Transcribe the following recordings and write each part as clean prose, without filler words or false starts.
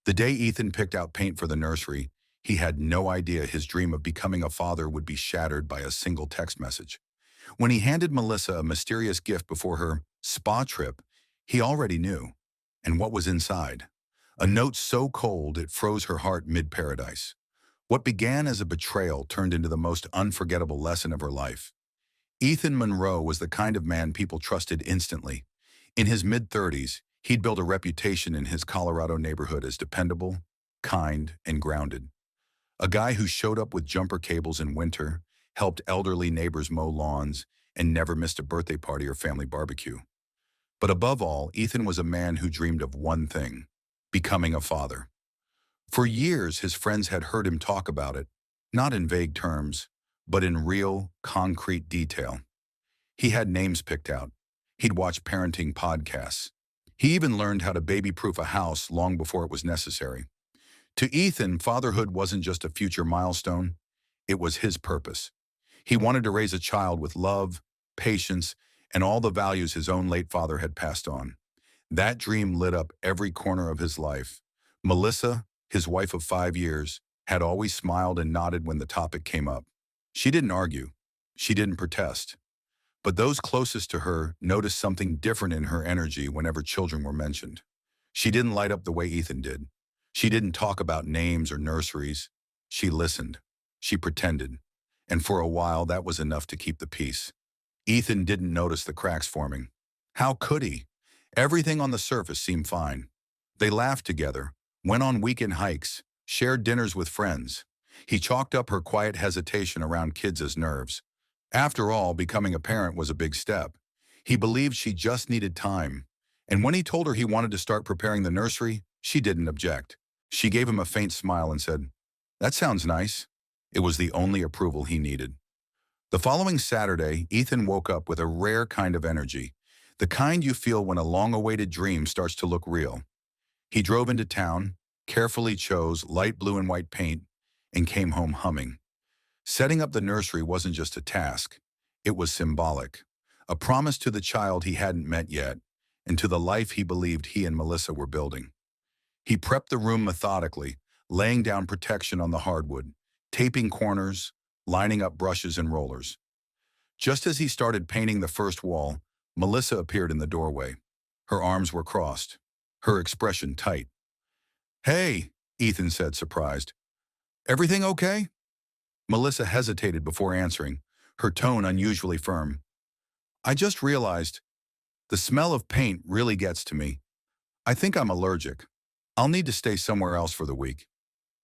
The day Ethan picked out paint for the nursery, he had no idea his dream of becoming a father would be shattered by a single text message. When he handed Melissa a mysterious gift before her spa trip, he already knew. And what was inside? A note so cold it froze her heart mid-paradise. What began as a betrayal turned into the most unforgettable lesson of her life. Ethan Monroe was the kind of man people trusted instantly. In his mid-30s, he'd built a reputation in his Colorado neighborhood as dependable, kind, and grounded. A guy who showed up with jumper cables in winter, helped elderly neighbors mow lawns, and never missed a birthday party or family barbecue. But above all, Ethan was a man who dreamed of one thing: becoming a father. For years, his friends had heard him talk about it, not in vague terms, but in real, concrete detail. He had names picked out. He'd watched parenting podcasts. He even learned how to baby-proof a house long before it was necessary. To Ethan, fatherhood wasn't just a future milestone, it was his purpose. He wanted to raise a child with love, patience, and all the values his own late father had passed on. That dream lit up every corner of his life. Melissa, his wife of 5 years, had always smiled and nodded when the topic came up. She didn't argue. She didn't protest. But those closest to her noticed something different in her energy whenever children were mentioned. She didn't light up the way Ethan did. She didn't talk about names or nurseries. She listened. She pretended. And for a while, that was enough to keep the peace. Ethan didn't notice the cracks forming. How could he? Everything on the surface seemed fine. They laughed together, went on weekend hikes, shared dinners with friends. He chalked up her quiet hesitation around kids as nerves. After all, becoming a parent was a big step. He believed she just needed time. And when he told her he wanted to start preparing the nursery, she didn't object. She gave him a faint smile and said, "That sounds nice." It was the only approval he needed. The following Saturday, Ethan woke up with a rare kind of energy, the kind you feel when a long-awaited dream starts to look real. He drove into town, carefully chose light blue and white paint, and came home humming. Setting up the nursery wasn't just a task, it was symbolic, a promise to the child he hadn't met yet, and to the life he believed he and Melissa were building. He prepped the room methodically, laying down protection on the hardwood, taping corners, lining up brushes and rollers. Just as he started painting the first wall, Melissa appeared in the doorway. Her arms were crossed, her expression tight. "Hey," Ethan said, surprised. "Everything okay?" Melissa hesitated before answering, her tone unusually firm. "I just realized the smell of paint really gets to me. I think I'm allergic. I'll need to stay somewhere else for the week."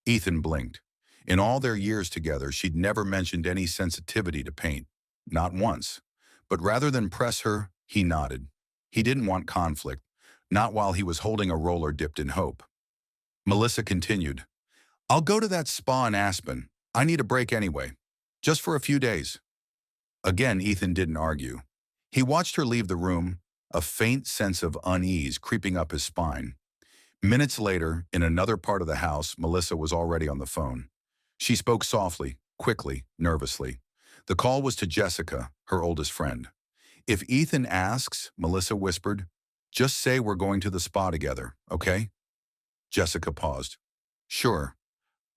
Ethan blinked. In all their years together, she'd never mentioned any sensitivity to paint. Not once. But rather than press her, he nodded. He didn't want conflict, not while he was holding a roller dipped in hope. Melissa continued, "I'll go to that spa in Aspen. I need a break anyway. Just for a few days." Again, Ethan didn't argue. He watched her leave the room, a faint sense of unease creeping up his spine. Minutes later, in another part of the house, Melissa was already on the phone. She spoke softly, quickly, nervously. The call was to Jessica, her oldest friend. "If Ethan asks," Melissa whispered, "just say we're going to the spa together, okay?" Jessica paused. "Sure.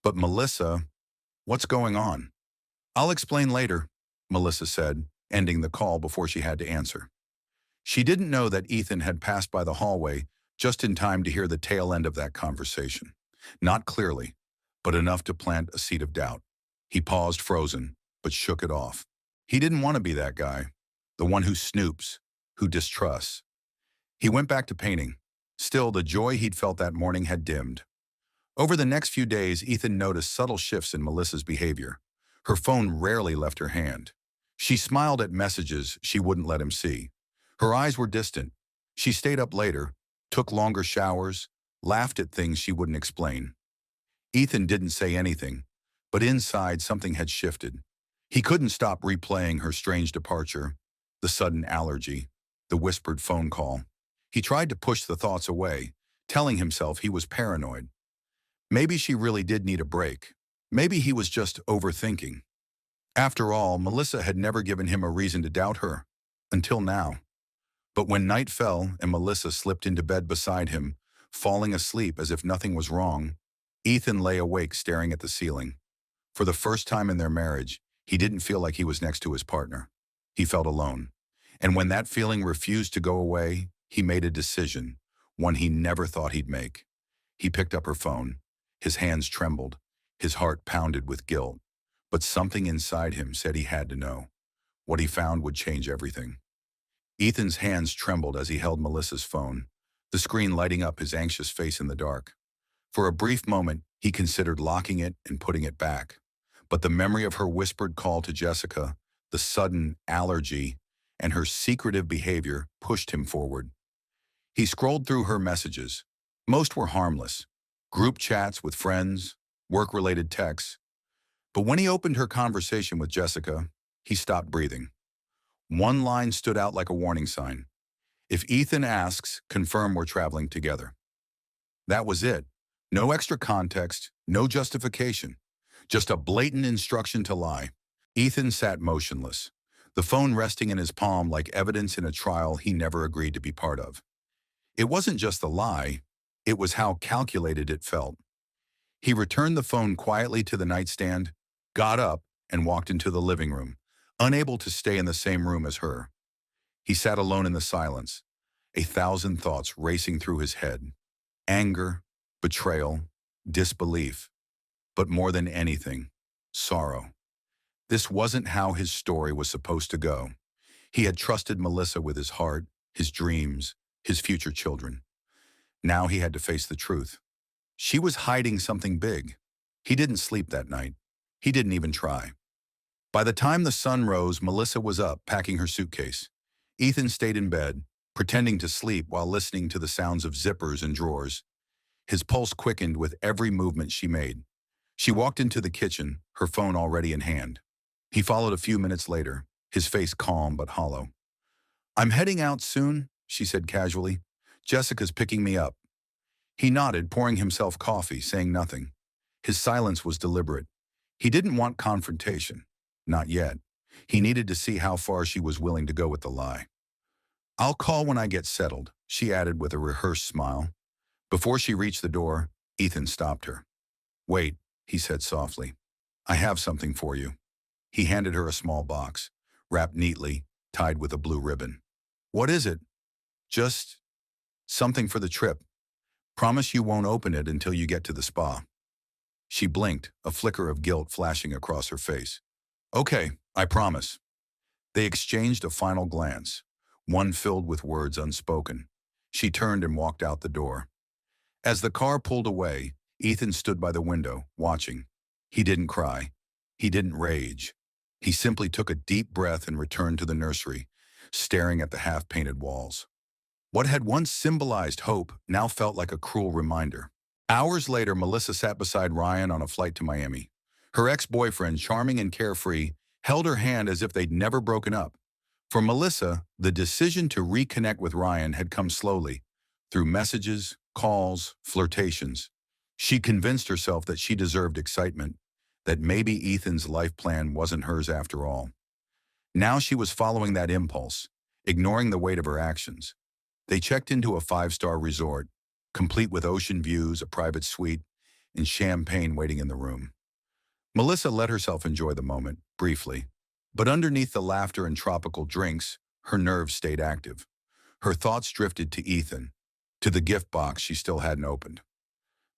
But Melissa, what's going on?" "I'll explain later," Melissa said, ending the call before she had to answer. She didn't know that Ethan had passed by the hallway just in time to hear the tail end of that conversation. Not clearly, but enough to plant a seed of doubt. He paused frozen, but shook it off. He didn't want to be that guy, the one who snoops, who distrusts. He went back to painting. Still, the joy he'd felt that morning had dimmed. Over the next few days, Ethan noticed subtle shifts in Melissa's behavior. Her phone rarely left her hand. She smiled at messages she wouldn't let him see. Her eyes were distant. She stayed up later, took longer showers, laughed at things she wouldn't explain. Ethan didn't say anything, but inside something had shifted. He couldn't stop replaying her strange departure, the sudden allergy, the whispered phone call. He tried to push the thoughts away, telling himself he was paranoid. Maybe she really did need a break. Maybe he was just overthinking. After all, Melissa had never given him a reason to doubt her, until now. But when night fell and Melissa slipped into bed beside him, Falling asleep as if nothing was wrong, Ethan lay awake staring at the ceiling. For the first time in their marriage, he didn't feel like he was next to his partner. He felt alone. And when that feeling refused to go away, he made a decision, one he never thought he'd make. He picked up her phone. His hands trembled. His heart pounded with guilt. But something inside him said he had to know. What he found would change everything. Ethan's hands trembled as he held Melissa's phone, the screen lighting up his anxious face in the dark. For a brief moment, he considered locking it and putting it back. But the memory of her whispered call to Jessica, the sudden allergy, and her secretive behavior pushed him forward. He scrolled through her messages. Most were harmless. Group chats with friends, work-related texts. But when he opened her conversation with Jessica, he stopped breathing. One line stood out like a warning sign. If Ethan asks, confirm we're traveling together. That was it. No extra context, no justification. Just a blatant instruction to lie. Ethan sat motionless, the phone resting in his palm like evidence in a trial he never agreed to be part of. It wasn't just the lie, it was how calculated it felt. He returned the phone quietly to the nightstand, got up, and walked into the living room, unable to stay in the same room as her. He sat alone in the silence, a thousand thoughts racing through his head. Anger, betrayal, disbelief. But more than anything, sorrow. This wasn't how his story was supposed to go. He had trusted Melissa with his heart, his dreams, his future children. Now he had to face the truth. She was hiding something big. He didn't sleep that night. He didn't even try. By the time the sun rose, Melissa was up, packing her suitcase. Ethan stayed in bed, pretending to sleep while listening to the sounds of zippers and drawers. His pulse quickened with every movement she made. She walked into the kitchen, her phone already in hand. He followed a few minutes later, his face calm but hollow. "I'm heading out soon," she said casually. "Jessica's picking me up." He nodded, pouring himself coffee, saying nothing. His silence was deliberate. He didn't want confrontation. Not yet. He needed to see how far she was willing to go with the lie. "I'll call when I get settled," she added with a rehearsed smile. Before she reached the door, Ethan stopped her. "Wait," he said softly. "I have something for you." He handed her a small box, wrapped neatly, tied with a blue ribbon. "What is it?" "Just something for the trip. Promise you won't open it until you get to the spa." She blinked, a flicker of guilt flashing across her face. "Okay, I promise." They exchanged a final glance, one filled with words unspoken. She turned and walked out the door. As the car pulled away, Ethan stood by the window, watching. He didn't cry. He didn't rage. He simply took a deep breath and returned to the nursery, staring at the half-painted walls. What had once symbolized hope now felt like a cruel reminder. Hours later, Melissa sat beside Ryan on a flight to Miami. Her ex-boyfriend, charming and carefree, held her hand as if they'd never broken up. For Melissa, the decision to reconnect with Ryan had come slowly, through messages, calls, flirtations. She convinced herself that she deserved excitement, that maybe Ethan's life plan wasn't hers after all. Now she was following that impulse, ignoring the weight of her actions. They checked into a 5-star resort, complete with ocean views, a private suite, and champagne waiting in the room. Melissa let herself enjoy the moment, briefly. But underneath the laughter and tropical drinks, her nerves stayed active. Her thoughts drifted to Ethan, to the gift box she still hadn't opened.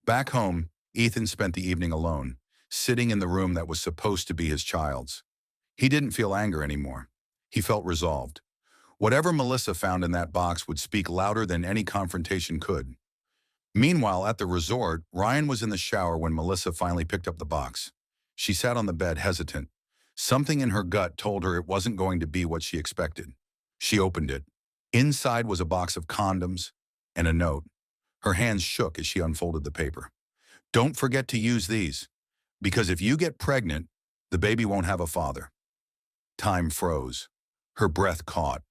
Back home, Ethan spent the evening alone, sitting in the room that was supposed to be his child's. He didn't feel anger anymore. He felt resolved. Whatever Melissa found in that box would speak louder than any confrontation could. Meanwhile, at the resort, Ryan was in the shower when Melissa finally picked up the box. She sat on the bed, hesitant. Something in her gut told her it wasn't going to be what she expected. She opened it. Inside was a box of condoms and a note. Her hands shook as she unfolded the paper. "Don't forget to use these, because if you get pregnant, the baby won't have a father." Time froze. Her breath caught.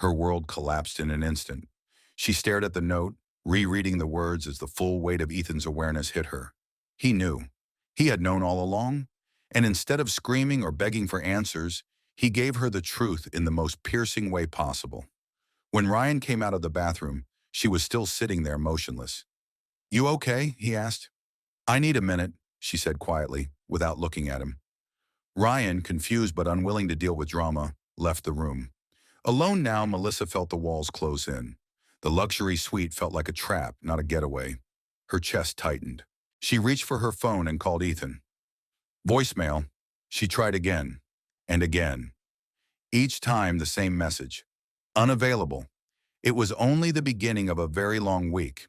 Her world collapsed in an instant. She stared at the note, rereading the words as the full weight of Ethan's awareness hit her. He knew. He had known all along. And instead of screaming or begging for answers, he gave her the truth in the most piercing way possible. When Ryan came out of the bathroom, she was still sitting there motionless. "You okay?" he asked. "I need a minute," she said quietly, without looking at him. Ryan, confused but unwilling to deal with drama, left the room. Alone now, Melissa felt the walls close in. The luxury suite felt like a trap, not a getaway. Her chest tightened. She reached for her phone and called Ethan. Voicemail. She tried again and again. Each time the same message. Unavailable. It was only the beginning of a very long week.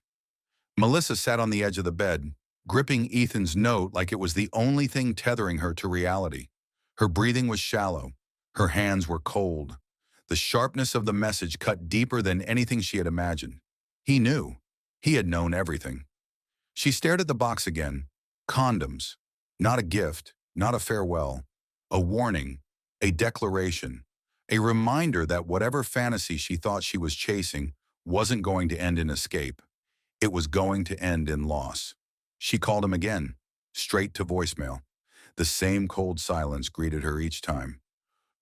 Melissa sat on the edge of the bed, gripping Ethan's note like it was the only thing tethering her to reality. Her breathing was shallow. Her hands were cold. The sharpness of the message cut deeper than anything she had imagined. He knew. He had known everything. She stared at the box again. Condoms. Not a gift, not a farewell. A warning, a declaration, a reminder that whatever fantasy she thought she was chasing wasn't going to end in escape. It was going to end in loss. She called him again, straight to voicemail. The same cold silence greeted her each time.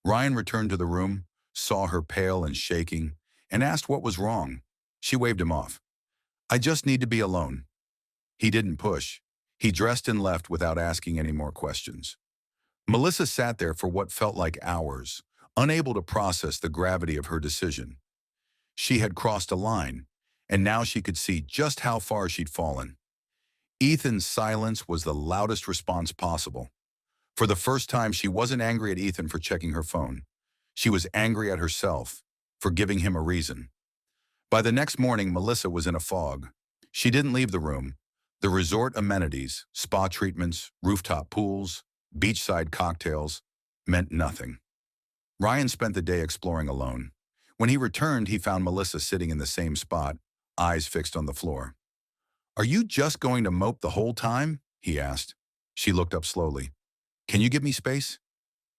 Ryan returned to the room, saw her pale and shaking, and asked what was wrong. She waved him off. "I just need to be alone." He didn't push. He dressed and left without asking any more questions. Melissa sat there for what felt like hours, unable to process the gravity of her decision. She had crossed a line, and now she could see just how far she'd fallen. Ethan's silence was the loudest response possible. For the first time, she wasn't angry at Ethan for checking her phone. She was angry at herself for giving him a reason. By the next morning, Melissa was in a fog. She didn't leave the room. The resort amenities, spa treatments, rooftop pools, beachside cocktails, meant nothing. Ryan spent the day exploring alone. When he returned, he found Melissa sitting in the same spot, eyes fixed on the floor. "Are you just going to mope the whole time?" he asked. She looked up slowly. "Can you give me space?"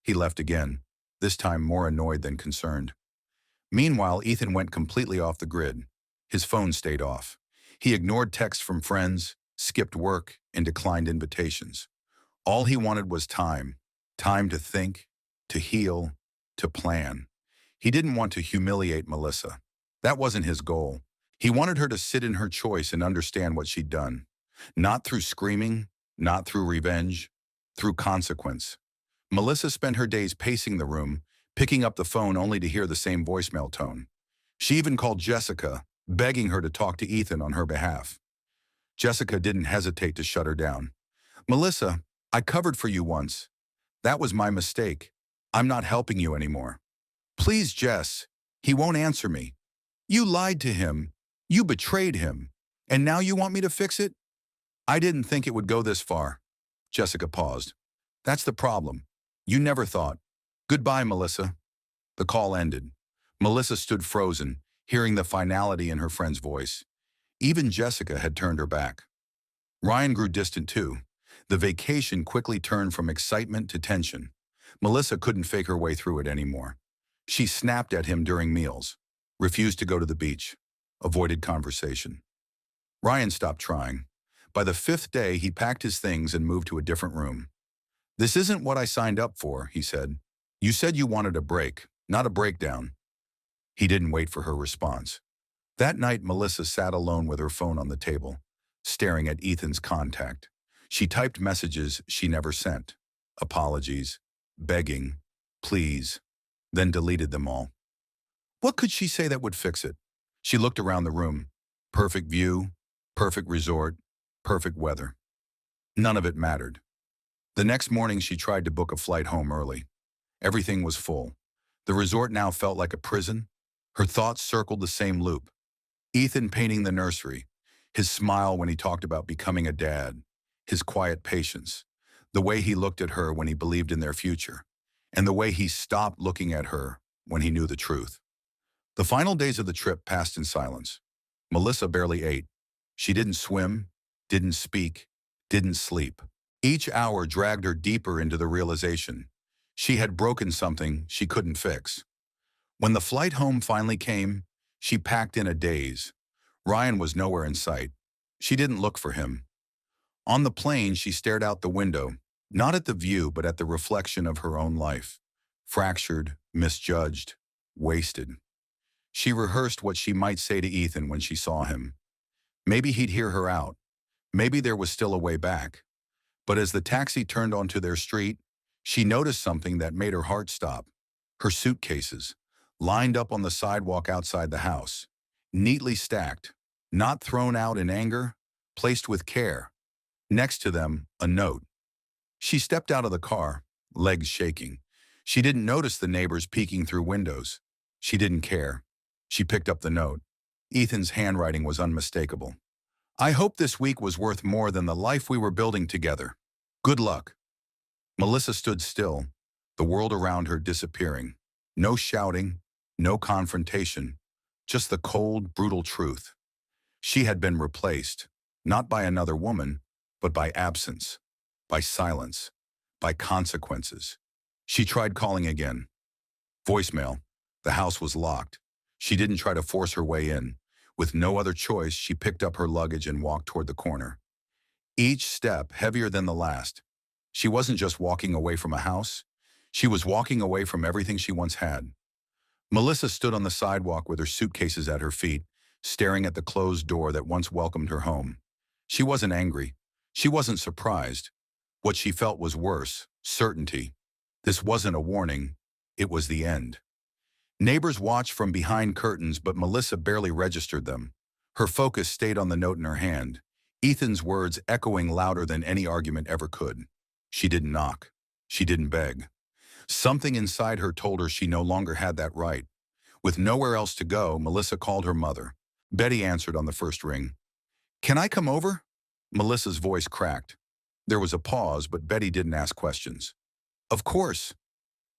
He left again, this time more annoyed than concerned. Meanwhile, Ethan went completely off the grid. His phone stayed off. He ignored texts from friends, skipped work, and declined invitations. All he wanted was time. Time to think, to heal, to plan. He didn't want to humiliate Melissa. That wasn't his goal. He wanted her to sit in her choice and understand what she'd done. Not through screaming, not through revenge, through consequence. Melissa spent her days pacing the room, picking up the phone only to hear the same voicemail tone. She even called Jessica, begging her to talk to Ethan on her behalf. Jessica didn't hesitate to shut her down. "Melissa, I covered for you once. That was my mistake. I'm not helping you anymore." "Please, Jess. He won't answer me. You lied to him. You betrayed him. And now you want me to fix it?" "I didn't think it would go this far." Jessica paused. "That's the problem. You never thought." "Goodbye, Melissa." The call ended. Melissa stood frozen, hearing the finality in her friend's voice. Even Jessica had turned her back. Ryan grew distant too. The vacation quickly turned from excitement to tension. Melissa couldn't fake her way through it anymore. She snapped at him during meals, refused to go to the beach, avoided conversation. Ryan stopped trying. By the 5th day, he packed his things and moved to a different room. "This isn't what I signed up for," he said. "You said you wanted a break, not a breakdown." He didn't wait for her response. That night, Melissa sat alone with her phone on the table, staring at Ethan's contact. She typed messages she never sent. Apologies, begging, please, then deleted them all. What could she say that would fix it? She looked around the room. Perfect view, perfect resort, perfect weather. None of it mattered. The next morning, she tried to book a flight home early. Everything was full. The resort now felt like a prison. Her thoughts circled the same loop. Ethan painting the nursery, his smile when he talked about becoming a dad, his quiet patience, the way he looked at her when he believed in their future, and the way he stopped looking at her when he knew the truth. The final days of the trip passed in silence. Melissa barely ate. She didn't swim, didn't speak, didn't sleep. Each hour dragged her deeper into the realization she had broken something she couldn't fix. When the flight home finally came, she packed in a daze. Ryan was nowhere in sight. She didn't look for him. On the plane, she stared out the window, not at the view, but at the reflection of her own life. Fractured, misjudged, wasted. She rehearsed what she might say to Ethan when she saw him. Maybe he'd hear her out. Maybe there was still a way back. But as the taxi turned onto their street, she noticed something that made her heart stop. Her suitcases, lined up on the sidewalk outside the house, neatly stacked, not thrown out in anger, placed with care. Next to them, a note. She stepped out of the car, legs shaking. She didn't notice the neighbors peeking through windows. She didn't care. She picked up the note. Ethan's handwriting was unmistakable. I hope this week was worth more than the life we were building together. Good luck. Melissa stood still, the world around her disappearing. No shouting, no confrontation, just the cold, brutal truth. She had been replaced, not by another woman, but by absence, by silence, by consequences. She tried calling again. Voicemail. The house was locked. She didn't try to force her way in. With no other choice, she picked up her luggage and walked toward the corner. Each step heavier than the last. She wasn't just walking away from a house. She was walking away from everything she once had. Melissa stood on the sidewalk with her suitcases at her feet, staring at the closed door that once welcomed her home. She wasn't angry. She wasn't surprised. What she felt was worse, certainty. This wasn't a warning. It was the end. Neighbors watched from behind curtains, but Melissa barely registered them. Her focus stayed on the note in her hand, Ethan's words echoing louder than any argument ever could. She didn't knock. She didn't beg. Something inside her told her she no longer had that right. With nowhere else to go, Melissa called her mother. Betty answered on the first ring. Can I come over? Melissa's voice cracked. There was a pause, but Betty didn't ask questions. Of course.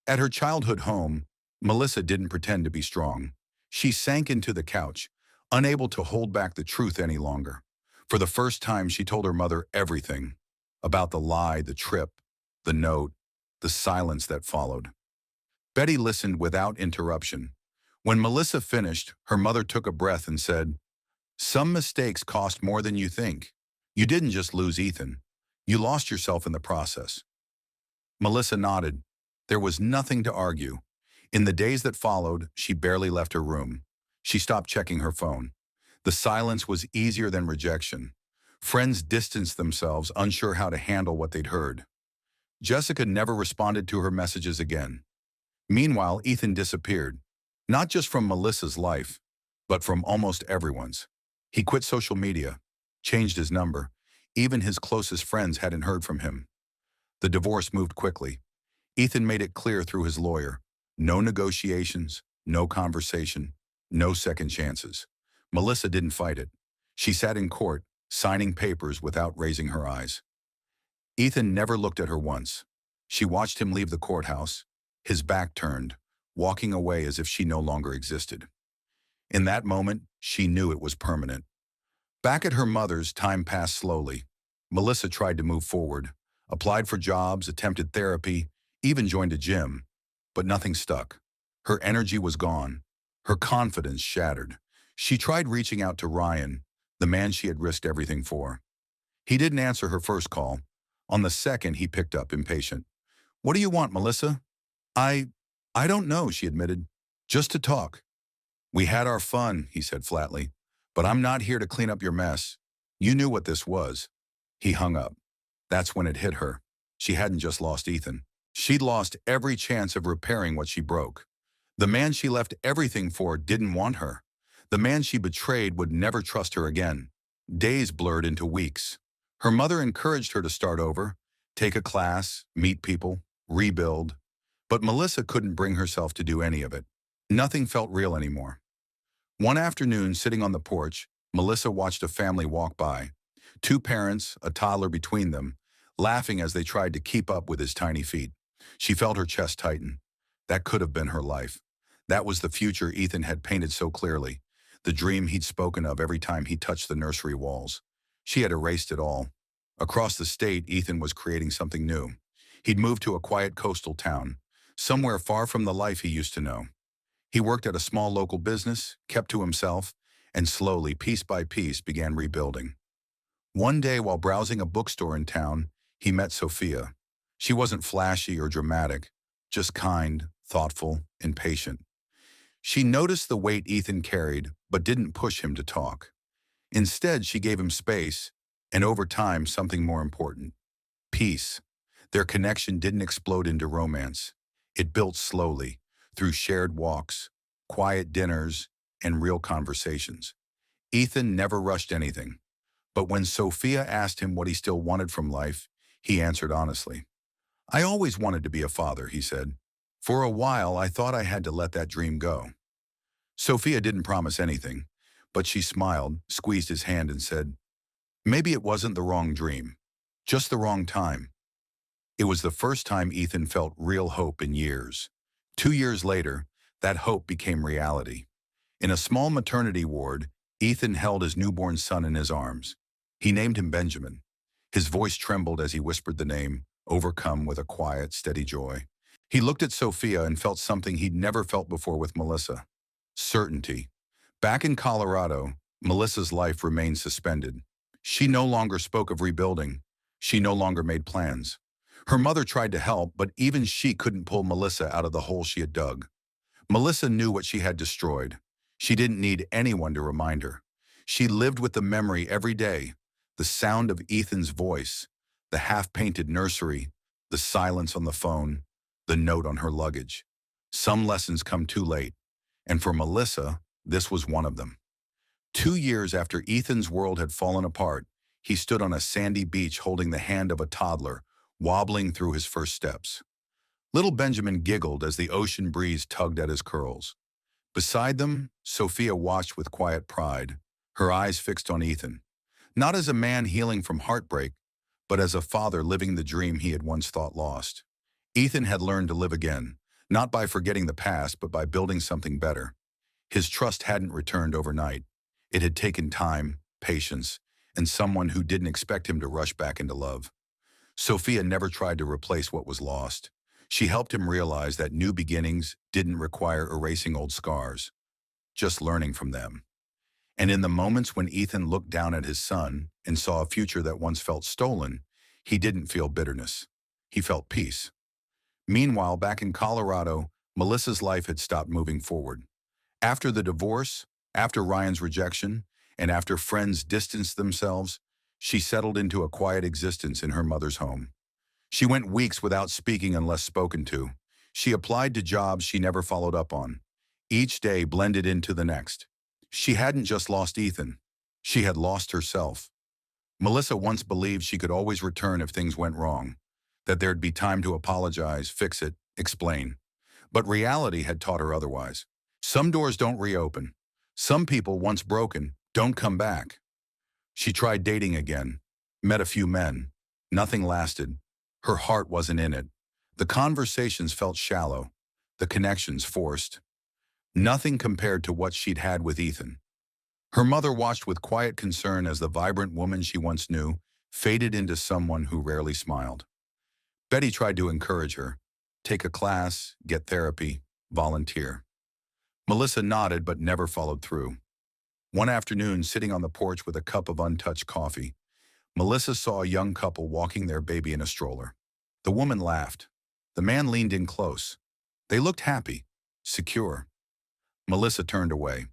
At her childhood home, Melissa didn't pretend to be strong. She sank into the couch, unable to hold back the truth any longer. For the first time, she told her mother everything. About the lie, the trip, the note, the silence that followed. Betty listened without interruption. When Melissa finished, her mother took a breath and said, some mistakes cost more than you think. You didn't just lose Ethan. You lost yourself in the process. Melissa nodded. There was nothing to argue. In the days that followed, she barely left her room. She stopped checking her phone. The silence was easier than rejection. Friends distanced themselves, unsure how to handle what they'd heard. Jessica never responded to her messages again. Meanwhile, Ethan disappeared. Not just from Melissa's life, but from almost everyone's. He quit social media, changed his number. Even his closest friends hadn't heard from him. The divorce moved quickly. Ethan made it clear through his lawyer. No negotiations, no conversation, no second chances. Melissa didn't fight it. She sat in court, signing papers without raising her eyes. Ethan never looked at her once. She watched him leave the courthouse, his back turned, walking away as if she no longer existed. In that moment, she knew it was permanent. Back at her mother's, time passed slowly. Melissa tried to move forward, applied for jobs, attempted therapy, even joined a gym, but nothing stuck. Her energy was gone, her confidence shattered. She tried reaching out to Ryan, the man she had risked everything for. He didn't answer her first call. On the second, he picked up, impatient. What do you want, Melissa? I don't know, she admitted. Just to talk. We had our fun, he said flatly, but I'm not here to clean up your mess. You knew what this was. He hung up. That's when it hit her. She hadn't just lost Ethan. She'd lost every chance of repairing what she broke. The man she left everything for didn't want her. The man she betrayed would never trust her again. Days blurred into weeks. Her mother encouraged her to start over, take a class, meet people, rebuild. But Melissa couldn't bring herself to do any of it. Nothing felt real anymore. One afternoon, sitting on the porch, Melissa watched a family walk by. Two parents, a toddler between them, laughing as they tried to keep up with his tiny feet. She felt her chest tighten. That could have been her life. That was the future Ethan had painted so clearly, the dream he'd spoken of every time he touched the nursery walls. She had erased it all. Across the state, Ethan was creating something new. He'd moved to a quiet coastal town, somewhere far from the life he used to know. He worked at a small local business, kept to himself, and slowly, piece by piece, began rebuilding. One day, while browsing a bookstore in town, he met Sophia. She wasn't flashy or dramatic, just kind, thoughtful, and patient. She noticed the weight Ethan carried, but didn't push him to talk. Instead, she gave him space, And over time, something more important: peace. Their connection didn't explode into romance. It built slowly, through shared walks, quiet dinners, and real conversations. Ethan never rushed anything, but when Sophia asked him what he still wanted from life, he answered honestly. "I always wanted to be a father," he said. "For a while, I thought I had to let that dream go." Sophia didn't promise anything, but she smiled, squeezed his hand, and said, "Maybe it wasn't the wrong dream, just the wrong time." It was the first time Ethan felt real hope in years. 2 years later, that hope became reality. In a small maternity ward, Ethan held his newborn son in his arms. He named him Benjamin. His voice trembled as he whispered the name, overcome with a quiet, steady joy. He looked at Sophia and felt something he'd never felt before with Melissa: certainty. Back in Colorado, Melissa's life remained suspended. She no longer spoke of rebuilding. She no longer made plans. Her mother tried to help, but even she couldn't pull Melissa out of the hole she had dug. Melissa knew what she had destroyed. She didn't need anyone to remind her. She lived with the memory every day: the sound of Ethan's voice, the half-painted nursery, the silence on the phone, the note on her luggage. Some lessons come too late, and for Melissa, this was one of them. 2 years after Ethan's world had fallen apart, he stood on a sandy beach holding the hand of a toddler, wobbling through his first steps. Little Benjamin giggled as the ocean breeze tugged at his curls. Beside them, Sophia watched with quiet pride, her eyes fixed on Ethan, not as a man healing from heartbreak, but as a father living the dream he had once thought lost. Ethan had learned to live again, not by forgetting the past, but by building something better. His trust hadn't returned overnight. It had taken time, patience, and someone who didn't expect him to rush back into love. Sophia never tried to replace what was lost. She helped him realize that new beginnings didn't require erasing old scars, just learning from them. And in the moments when Ethan looked down at his son and saw a future that once felt stolen, he didn't feel bitterness. He felt peace. Meanwhile, back in Colorado, Melissa's life had stopped moving forward. After the divorce, after Ryan's rejection, and after friends distanced themselves, she settled into a quiet existence in her mother's home. She went weeks without speaking unless spoken to. She applied to jobs she never followed up on. Each day blended into the next. She hadn't just lost Ethan. She had lost herself. Melissa once believed she could always return if things went wrong, that there'd be time to apologize, fix it, explain. But reality had taught her otherwise. Some doors don't reopen. Some people, once broken, don't come back. She tried dating again, met a few men. Nothing lasted. Her heart wasn't in it. The conversations felt shallow, the connections forced. Nothing compared to what she'd had with Ethan. Her mother watched with quiet concern as the vibrant woman she once knew faded into someone who rarely smiled. Betty tried to encourage her: take a class, get therapy, volunteer. Melissa nodded but never followed through. One afternoon, sitting on the porch with a cup of untouched coffee, Melissa saw a young couple walking their baby in a stroller. The woman laughed. The man leaned in close. They looked happy, secure. Melissa turned away.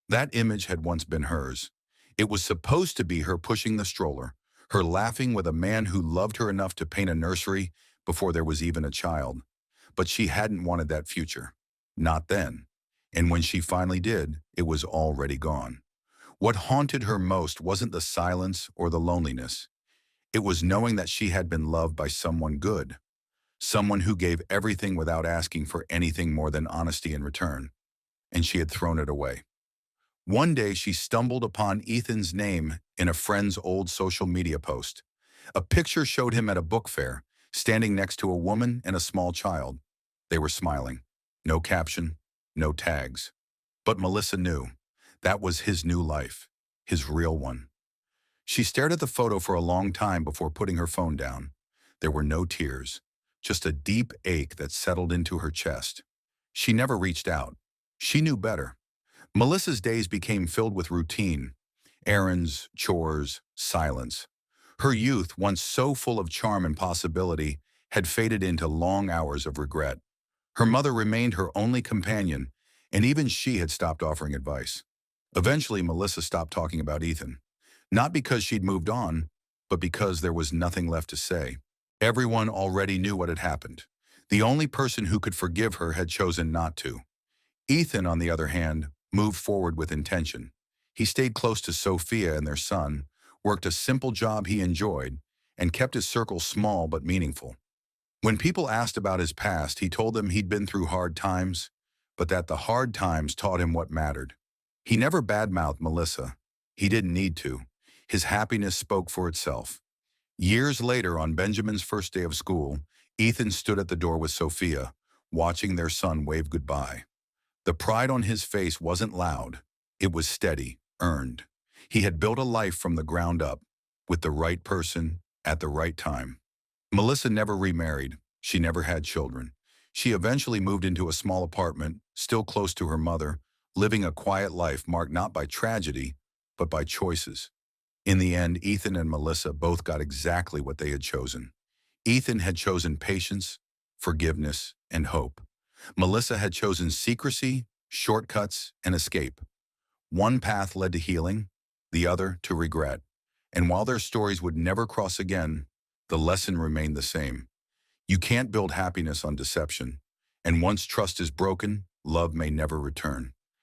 That image had once been hers. It was supposed to be her pushing the stroller, her laughing with a man who loved her enough to paint a nursery before there was even a child. But she hadn't wanted that future. Not then. And when she finally did, it was already gone. What haunted her most wasn't the silence or the loneliness. It was knowing that she had been loved by someone good, someone who gave everything without asking for anything more than honesty in return, and she had thrown it away. One day, she stumbled upon Ethan's name in a friend's old social media post. A picture showed him at a book fair, standing next to a woman and a small child. They were smiling. No caption, no tags. But Melissa knew. That was his new life, his real one. She stared at the photo for a long time before putting her phone down. There were no tears, just a deep ache that settled into her chest. She never reached out. She knew better. Melissa's days became filled with routine: errands, chores, silence. Her youth, once so full of charm and possibility, had faded into long hours of regret. Her mother remained her only companion, and even she had stopped offering advice. Eventually, Melissa stopped talking about Ethan. Not because she'd moved on, but because there was nothing left to say. Everyone already knew what had happened. The only person who could forgive her had chosen not to. Ethan, on the other hand, moved forward with intention. He stayed close to Sophia and their son, worked a simple job he enjoyed, and kept his circle small but meaningful. When people asked about his past, he told them he'd been through hard times, but that the hard times taught him what mattered. He never badmouthed Melissa. He didn't need to. His happiness spoke for itself. Years later, on Benjamin's first day of school, Ethan stood at the door with Sophia, watching their son wave goodbye. The pride on his face wasn't loud. It was steady, earned. He had built a life from the ground up, with the right person, at the right time. Melissa never remarried. She never had children. She eventually moved into a small apartment, still close to her mother, living a quiet life marked not by tragedy, but by choices. In the end, Ethan and Melissa both got exactly what they had chosen. Ethan had chosen patience, forgiveness, and hope. Melissa had chosen secrecy, shortcuts, and escape. One path led to healing, the other to regret. And while their stories would never cross again, the lesson remained the same. You can't build happiness on deception, and once trust is broken, love may never return.